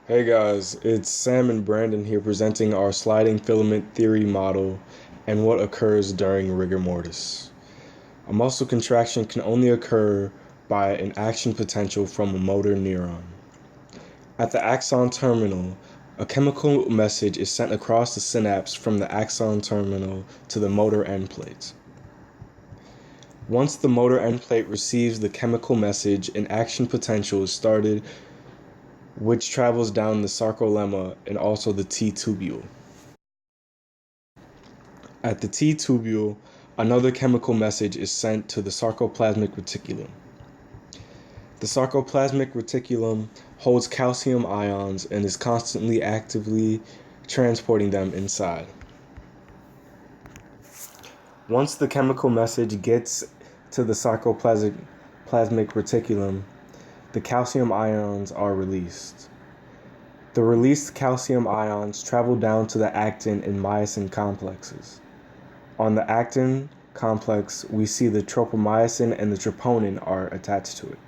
Hey guys, it's Sam and Brandon here presenting our sliding filament theory model and what occurs during rigor mortis. A muscle contraction can only occur by an action potential from a motor neuron. At the axon terminal, a chemical message is sent across the synapse from the axon terminal to the motor end plate. Once the motor end plate receives the chemical message, an action potential is started which travels down the sarcolemma and also the T-tubule. At the T-tubule, another chemical message is sent to the sarcoplasmic reticulum. The sarcoplasmic reticulum holds calcium ions and is constantly actively transporting them inside. Once the chemical message gets to the sarcoplasmic reticulum, the calcium ions are released. The released calcium ions travel down to the actin and myosin complexes. On the actin complex, we see the tropomyosin and the troponin are attached to it.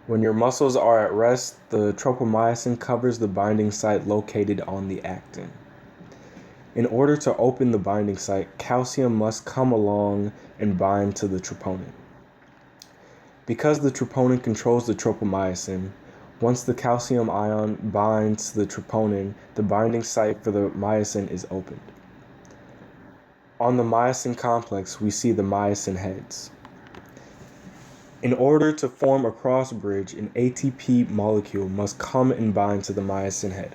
When your muscles are at rest, the tropomyosin covers the binding site located on the actin. In order to open the binding site, calcium must come along and bind to the troponin. Because the troponin controls the tropomyosin, once the calcium ion binds to the troponin, the binding site for the myosin is opened. On the myosin complex, we see the myosin heads. In order to form a cross bridge, an ATP molecule must come and bind to the myosin head.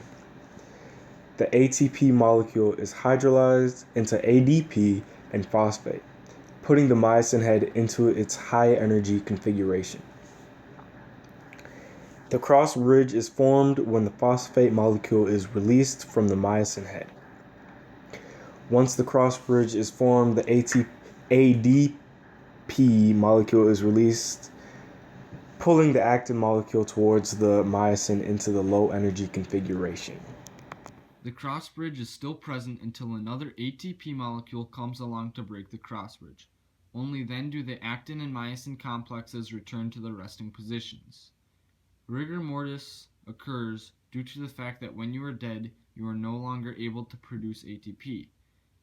The ATP molecule is hydrolyzed into ADP and phosphate, putting the myosin head into its high energy configuration. The cross bridge is formed when the phosphate molecule is released from the myosin head. Once the cross bridge is formed, the ADP molecule is released, pulling the actin molecule towards the myosin into the low energy configuration. The cross bridge is still present until another ATP molecule comes along to break the cross bridge. Only then do the actin and myosin complexes return to their resting positions. Rigor mortis occurs due to the fact that when you are dead, you are no longer able to produce ATP.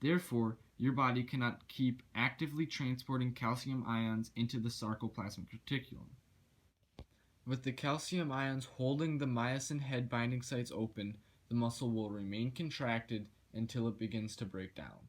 Therefore, your body cannot keep actively transporting calcium ions into the sarcoplasmic reticulum. With the calcium ions holding the myosin head binding sites open, the muscle will remain contracted until it begins to break down.